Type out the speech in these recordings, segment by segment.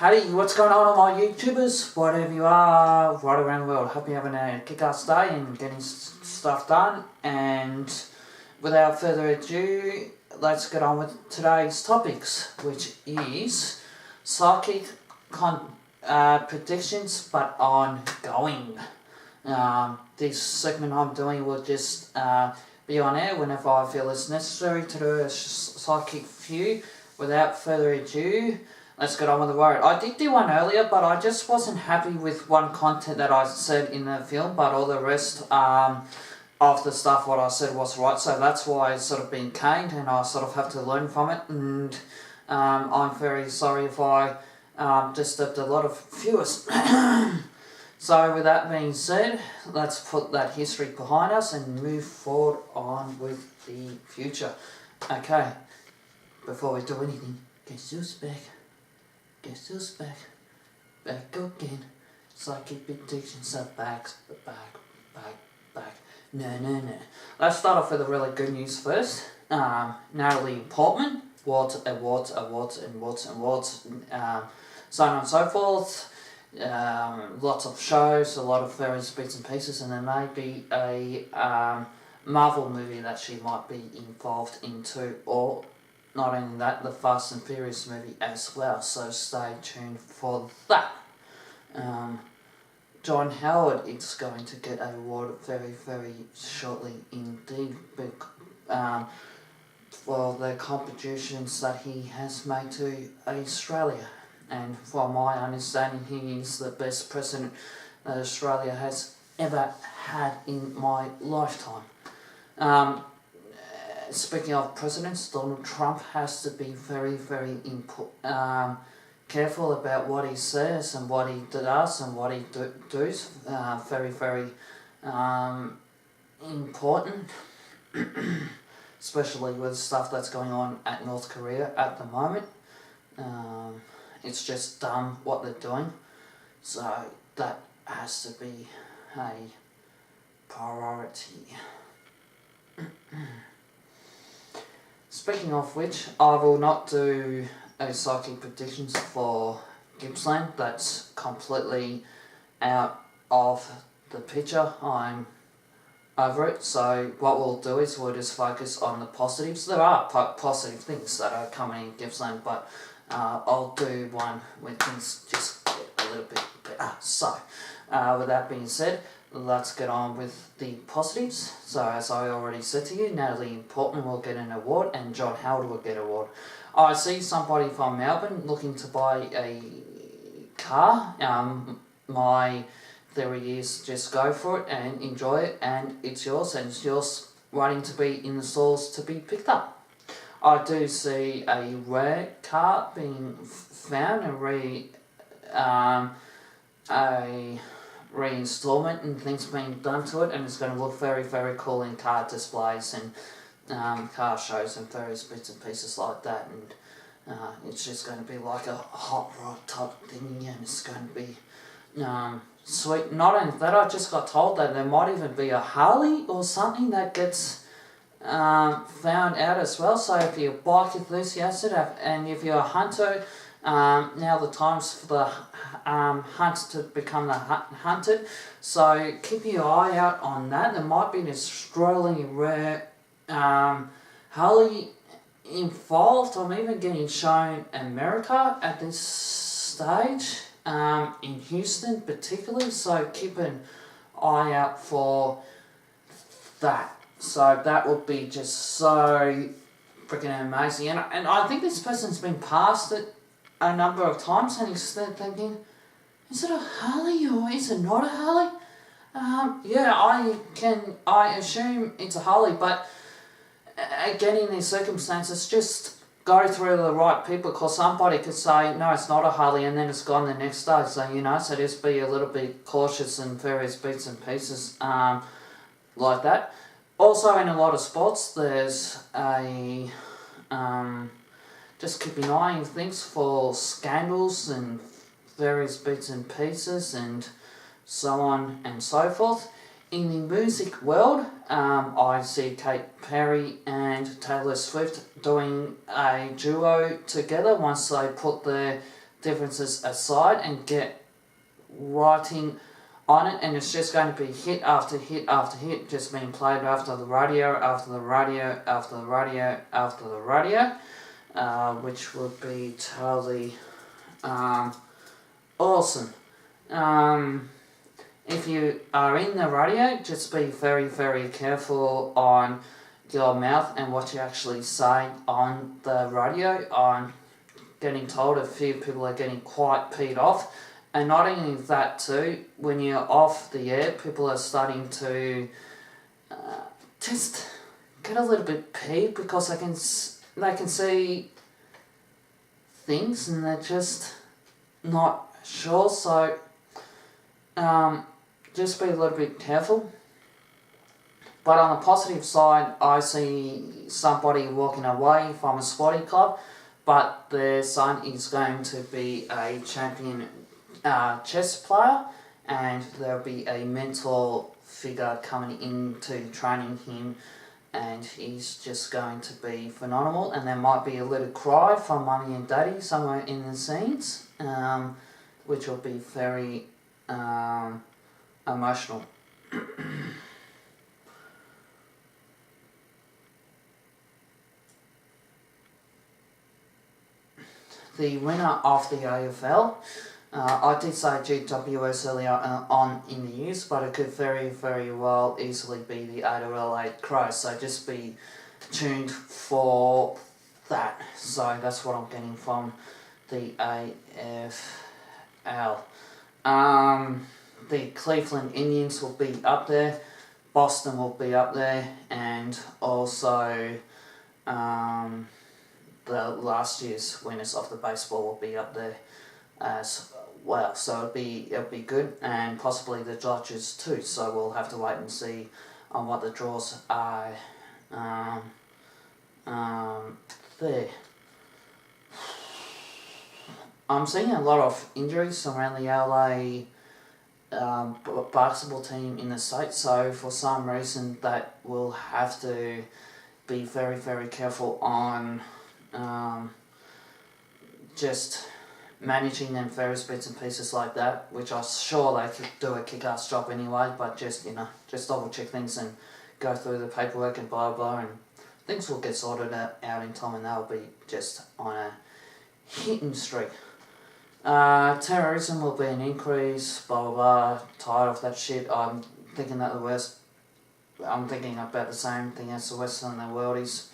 Hey, what's going on all my YouTubers, whatever you are, right around the world. Hope you're having a kick-ass day and getting stuff done. And without further ado, let's get on with today's topics, which is psychic predictions, but ongoing. This segment I'm doing will just be on air whenever I feel it's necessary to do a psychic view. Without further ado, let's get on with the word. I did do one earlier, but I just wasn't happy with one content that I said in the film, but all the rest of the stuff what I said was right, so that's why it's sort of been caned and I sort of have to learn from it, and I'm very sorry if I disturbed a lot of viewers. So with that being said, let's put that history behind us and move forward on with the future. Okay, before we do anything, guess who's back? Guess who's back? Back again. Psychic predictions are back. No. Let's start off with the really good news first. Natalie Portman, awards, so on and so forth. Lots of shows, a lot of various bits and pieces, and there may be a Marvel movie that she might be involved into, or not only that, the Fast and Furious movie as well, so stay tuned for that. John Howard is going to get an award very, very shortly indeed, for the contributions that he has made to Australia. And from my understanding, he is the best president that Australia has ever had in my lifetime. Speaking of presidents, Donald Trump has to be very, very careful about what he says and what he does and what he does. Very, very important, especially with stuff that's going on at North Korea at the moment. It's just dumb what they're doing, so that has to be a priority. Speaking of which, I will not do a psychic predictions for Gippsland. That's completely out of the picture. I'm over it. So what we'll do is we'll just focus on the positives. There are positive things that are coming in Gippsland, but I'll do one when things just get a little bit better. So with that being said, let's get on with the positives. So as I already said to you, Natalie Portman will get an award and John Howard will get an award. I see somebody from Melbourne looking to buy a car. My theory is just go for it and enjoy it, and it's yours, and it's yours waiting to be in the stores to be picked up. I do see a rare car being found and reinstallment and things being done to it, and it's going to look very, very cool in car displays and car shows and various bits and pieces like that, and it's just going to be like a hot rod type thingy, and it's going to be sweet. Not only that, I just got told that there might even be a Harley or something that gets found out as well. So if you're a bike enthusiast and if you're a hunter, now the time's for the hunt to become the hunted, so keep your eye out on that. There might be an extremely rare Harley involved. I'm even getting shown America at this stage, in Houston particularly, so keep an eye out for that. So that would be just so freaking amazing, and I think this person's been past it a number of times, and he's thinking, is it a Harley or is it not a Harley? Yeah, I assume it's a Harley, but again, in these circumstances, just go through the right people, because somebody could say, no, it's not a Harley, and then it's gone the next day, so just be a little bit cautious in various bits and pieces like that. Also, in a lot of sports, there's a just keep an eye on things for scandals and various bits and pieces and so on and so forth. In the music world, I see Katy Perry and Taylor Swift doing a duo together once they put their differences aside and get writing on it, and it's just going to be hit after hit after hit, just being played after the radio, after the radio, after the radio, after the radio, which would be totally awesome. If you are in the radio, just be very, very careful on your mouth and what you actually say on the radio. I'm getting told a few people are getting quite peed off. And not only that too, when you're off the air, people are starting to just get a little bit peed because they can see things and they're just not sure. So just be a little bit careful. But on the positive side, I see somebody walking away from a sporting club, but their son is going to be a champion chess player, and there'll be a mentor figure coming into training him, and he's just going to be phenomenal. And there might be a little cry from mummy and daddy somewhere in the scenes, which will be very emotional. The winner of the AFL, I did say GWS earlier on in the news, but it could very, very well easily be the Adelaide Crows, so just be tuned for that. So that's what I'm getting from the AFL. The Cleveland Indians will be up there, Boston will be up there, and also the last year's winners of the baseball will be up there as well. So it'll be good, and possibly the Dodgers too. So we'll have to wait and see on what the draws are there. I'm seeing a lot of injuries around the LA basketball team in the state, so for some reason that we'll have to be very, very careful on just managing them various bits and pieces like that, which I'm sure they could do a kick-ass job anyway, but just double check things and go through the paperwork and blah blah, and things will get sorted out in time, and they'll be just on a hitting streak. Terrorism will be an increase, blah blah blah, tired of that shit. I'm thinking about the same thing as the Western worldies.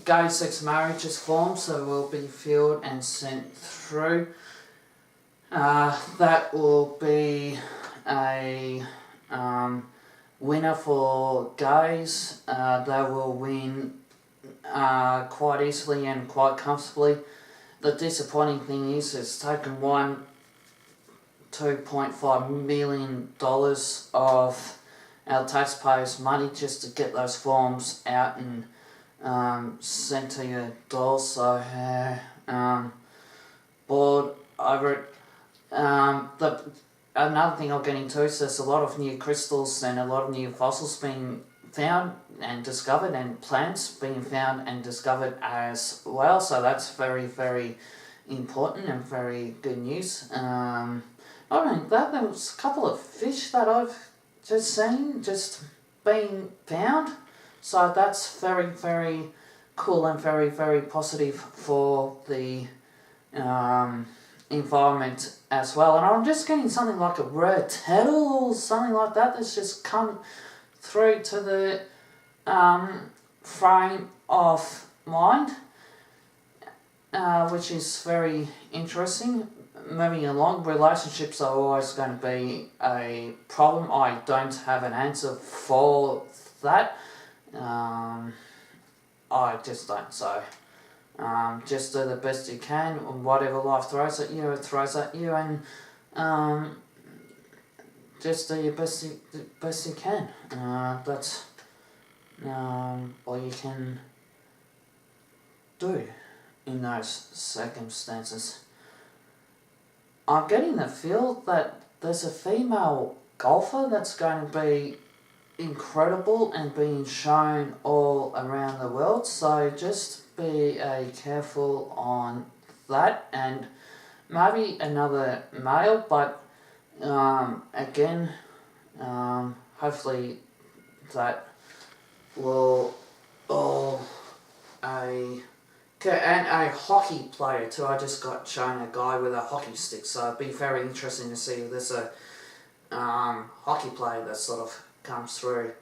Gay sex marriages form, so will be filled and sent through. That will be a winner for gays. They will win quite easily and quite comfortably. The disappointing thing is it's taken $2.5 million of our taxpayers' money just to get those forms out and sent to your door. So bored over it. Another thing I'll get into is there's a lot of new crystals and a lot of new fossils being found and discovered, and plants being found and discovered as well. So that's very, very important and very good news. Not only that, there was a couple of fish that I've just seen just being found. So that's very, very cool and very, very positive for the environment as well. And I'm just getting something like a rare turtle or something like that that's just come through to the frame of mind, which is very interesting. Moving along, relationships are always going to be a problem. I don't have an answer for that. I just don't. So just do the best you can. Whatever life throws at you, it throws at you, and just do your best you can. That's all you can do in those circumstances. I'm getting the feel that there's a female golfer that's going to be incredible and being shown all around the world, so just be careful on that. And maybe another male, but again, hopefully that will all and a hockey player too. I just got shown a guy with a hockey stick, so it'd be very interesting to see if there's a hockey player that sort of comes through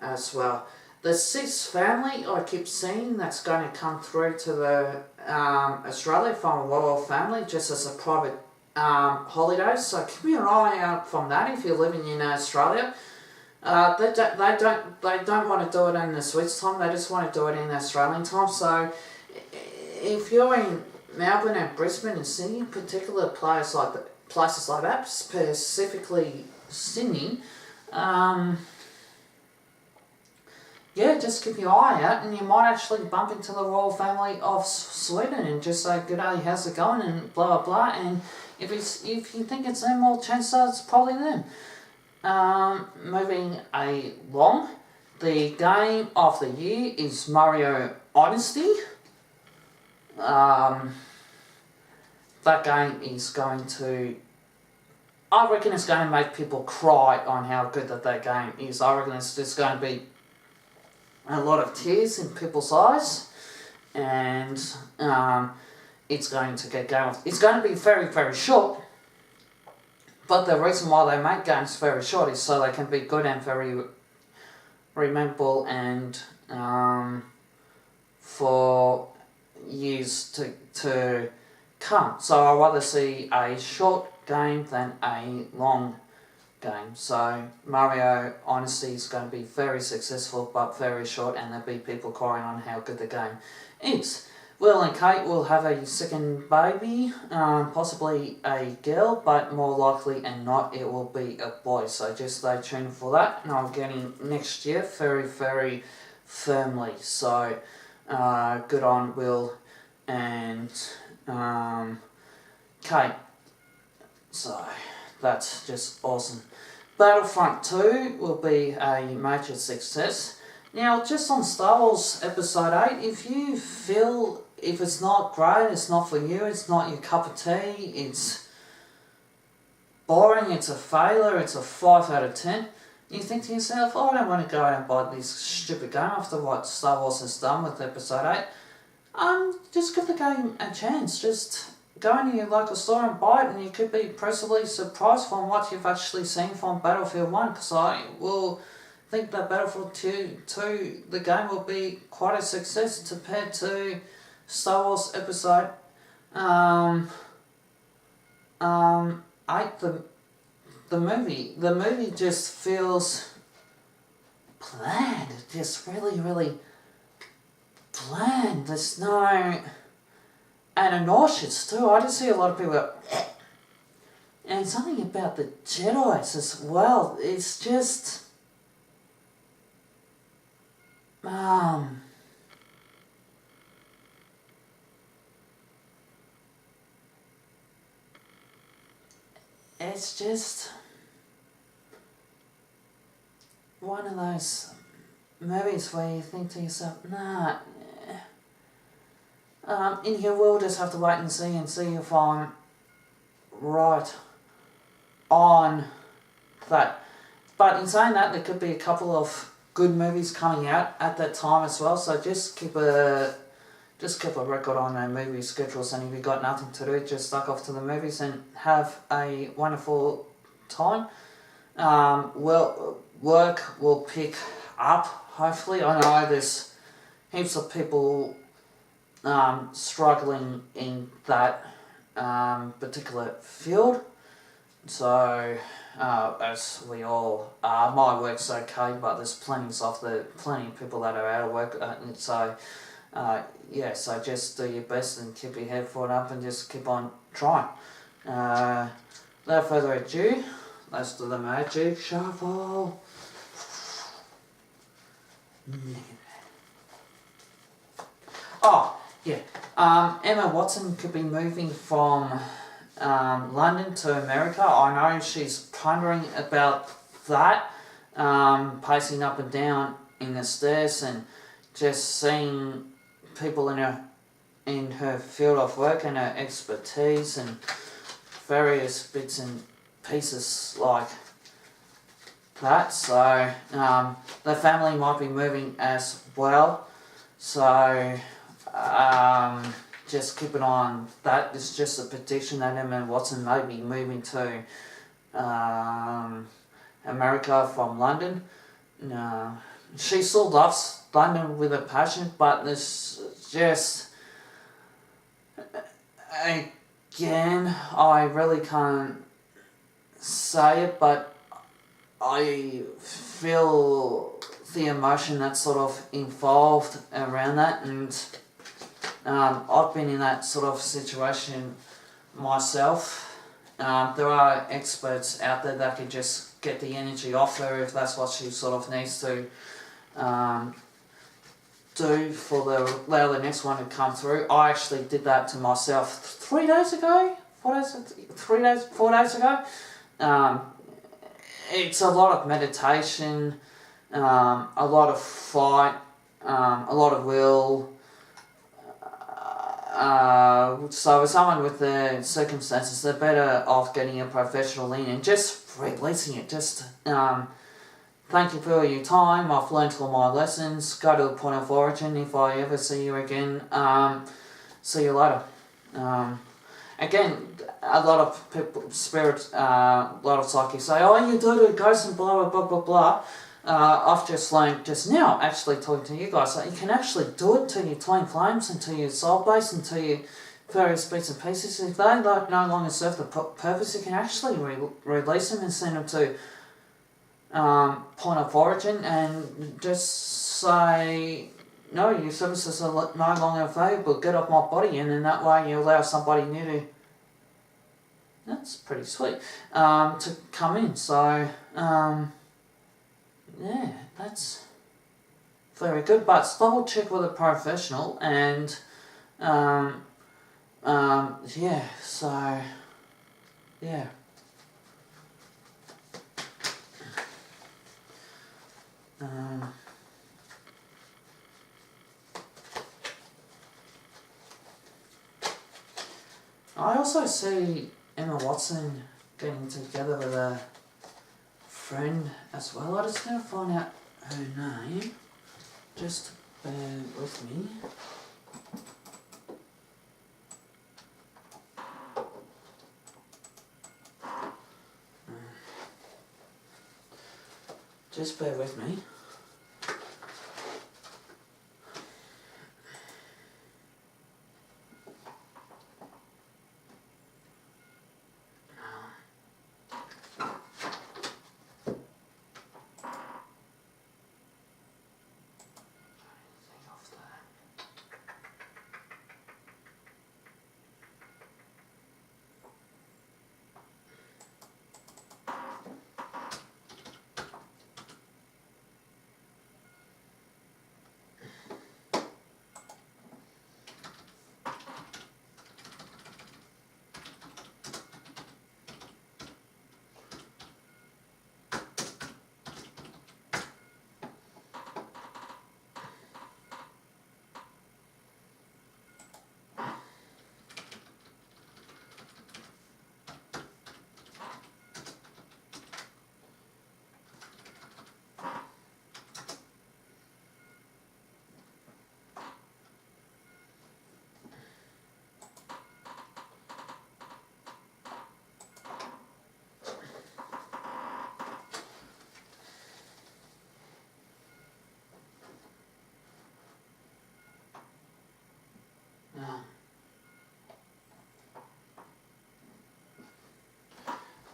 as well. The sixth family I keep seeing that's going to come through to the Australia from a royal family just as a private holiday, so keep an eye out from that if you're living in Australia. They don't want to do it in the Swiss time, they just want to do it in Australian time. So if you're in Melbourne and Brisbane and Sydney, particular places like that, specifically Sydney, yeah, just keep your eye out, and you might actually bump into the royal family of Sweden and just say, "Good day, how's it going?" and blah blah blah. And if you think it's them, well, chances are it's probably them. Moving along, the game of the year is Mario Odyssey. That game is going to, I reckon it's going to make people cry on how good that game is. I reckon it's just going to be a lot of tears in people's eyes, and it's going to get going. It's going to be very, very short, but the reason why they make games very short is so they can be good and very rememberable and for years to come. So I'd rather see a short game than a long game. So Mario Odyssey is going to be very successful but very short, and there'll be people crying on how good the game is. Will and Kate will have a second baby, possibly a girl, but more likely and not it will be a boy. So just stay tuned for that, and I'm getting next year very, very firmly. So good on Will and Kate. So that's just awesome. Battlefront 2 will be a major success. Now, just on Star Wars Episode 8, if you feel if it's not great, it's not for you, it's not your cup of tea, it's boring, it's a failure, it's a 5 out of 10, you think to yourself, oh, I don't want to go out and buy this stupid game after what Star Wars has done with Episode 8, just give the game a chance. Just go into your local store and buy it, and you could be pleasantly surprised from what you've actually seen from Battlefield 1, because I will think that Battlefield 2, the game will be quite a success compared to Star Wars Episode 8, the movie. The movie just feels bland, just really, really bland. There's no... and nauseous too. I just see a lot of people go, eh. And something about the Jedi's as well. It's just... it's just one of those movies where you think to yourself, nah. In here we'll just have to wait and see if I'm right on that. But in saying that, there could be a couple of good movies coming out at that time as well. So just keep a record on our movie schedules, and if you've got nothing to do, just stuck off to the movies and have a wonderful time. Work will pick up, hopefully. I know there's heaps of people struggling in that particular field. So, as we all are, my work's okay, but there's plenty of people that are out of work, so yeah, so just do your best and keep your head forward up and just keep on trying. Without further ado, let's do the magic shuffle. Oh, yeah. Emma Watson could be moving from London to America. I know she's pondering about that, pacing up and down in the stairs and just seeing people in her field of work and her expertise and various bits and pieces like that. So the family might be moving as well. So just keep an eye on that. It's just a prediction that Emma Watson may be moving to America from London. She still loves London with a passion, but this just, again, I really can't say it, but I feel the emotion that's sort of involved around that, and I've been in that sort of situation myself. There are experts out there that can just get the energy off her if that's what she sort of needs to do for allow the next one to come through. I actually did that to myself 4 days ago. It's a lot of meditation, a lot of fight, a lot of will. So with someone with the circumstances, they're better off getting a professional in and just releasing it. Just thank you for your time. I've learned all my lessons. Go to the point of origin. If I ever see you again, see you later. Again, a lot of people, a lot of psychics say, oh, you do the ghosts and blah, blah, blah, blah, blah. I've just learned just now, actually talking to you guys, that you can actually do it to your twin flames and to your soul base and to your various bits and pieces. If they no longer serve the purpose, you can actually release them and send them to point of origin and just say, no, your services are no longer available, get off my body, and in that way you allow somebody new to, that's pretty sweet, to come in. So, yeah, that's very good, but double check with a professional, and yeah, so yeah. I also see Emma Watson getting together with a friend as well. I just gotta find out her name. Just bear with me. Just bear with me.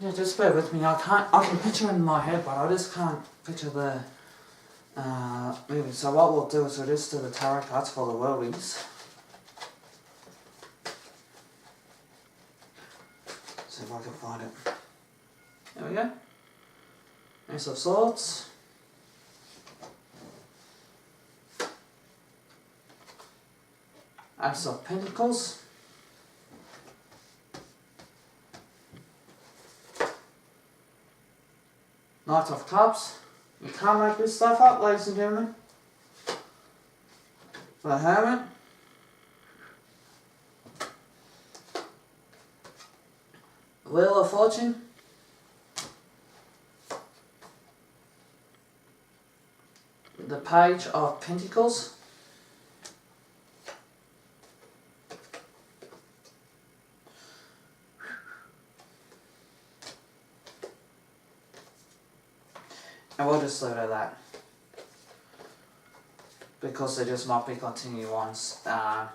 Yeah, just bear with me. I can picture it in my head, but I just can't picture the movie. So what we'll do is we'll just do the tarot cards for the worldies. See if I can find it. There we go. Ace of Swords. Ace of Pentacles. Knight of Cups. You can't make this stuff up, ladies and gentlemen. The Hermit. Wheel of Fortune. The Page of Pentacles. And we'll just leave it at that. Because there just might be continued ones on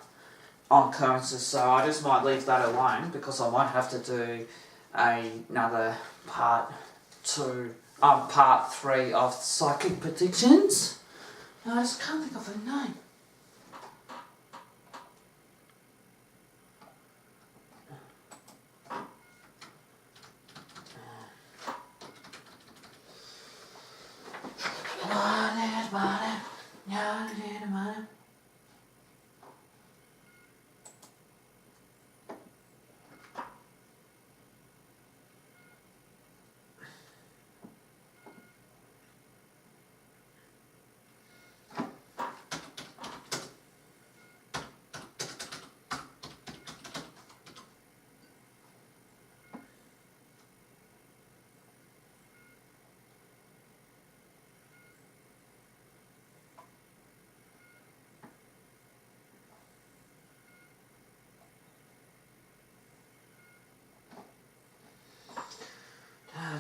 occurrences, so I just might leave that alone because I might have to do another part 3 of Psychic Peredictions. I just can't think of her name.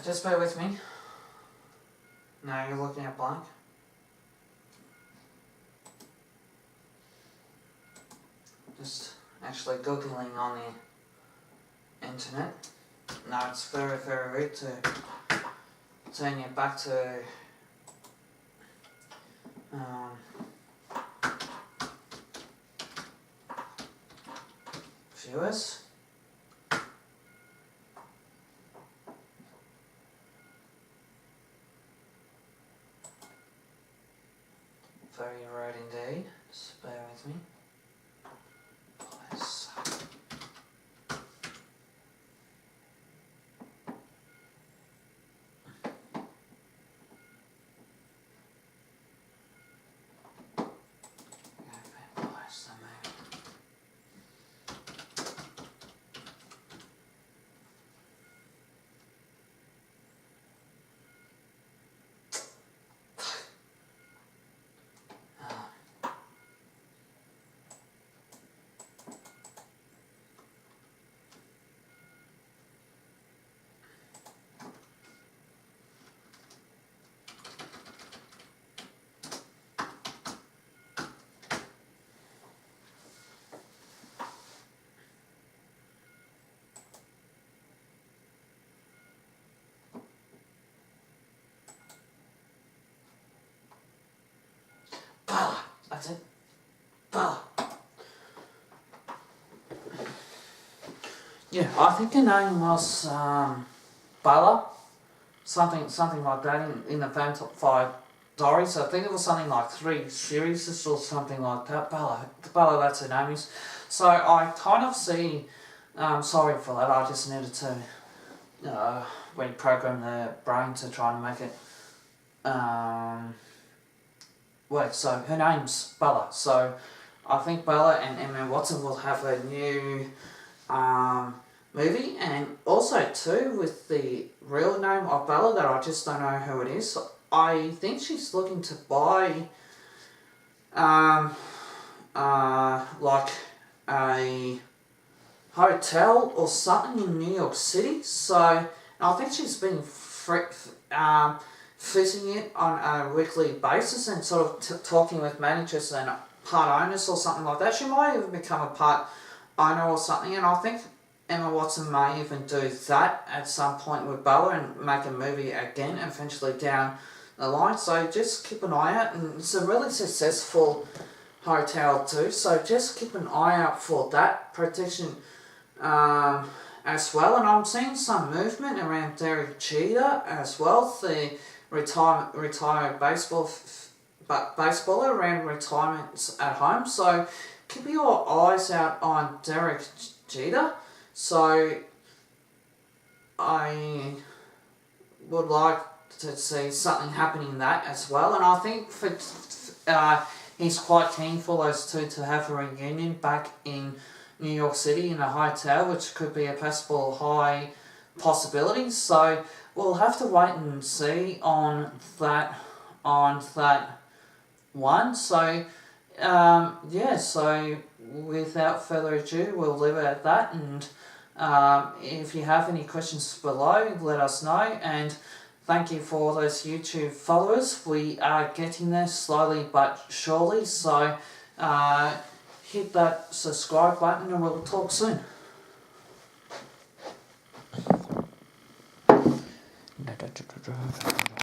Just bear with me. Now you're looking at blank. Just actually googling on the internet. Now it's very, very rude to turn you back to viewers. Very rude indeed. Just bear with me. Please. Bella, that's it. Bella. Yeah, I think her name was Bella, something like that in the Phantom 5 Diaries. I think it was something like 3 series or something like that. Bella, that's her name is. So I kind of see. Sorry for that. I just needed to reprogram the brain to try and make it. Wait, so her name's Bella. So I think Bella and Emma Watson will have a new movie, and also too with the real name of Bella that I just don't know who it is. I think she's looking to buy like a hotel or something in New York City. So I think she's been fitting it on a weekly basis and sort of talking with managers and part owners or something like that. She might even become a part owner or something, and I think Emma Watson may even do that at some point with Bella and make a movie again eventually down the line. So just keep an eye out, and it's a really successful hotel too, so just keep an eye out for that prediction as well. And I'm seeing some movement around Derek Jeter as well, the retired baseballer around retirements at home. So keep your eyes out on Derek Jeter. So I would like to see something happening in that as well. And I think for he's quite keen for those two to have a reunion back in New York City in a hotel, which could be a possible high possibilities. So we'll have to wait and see on that one. So yeah, so without further ado, we'll leave it at that, and if you have any questions below, let us know, and thank you for those YouTube followers. We are getting there slowly but surely, so hit that subscribe button and we'll talk soon.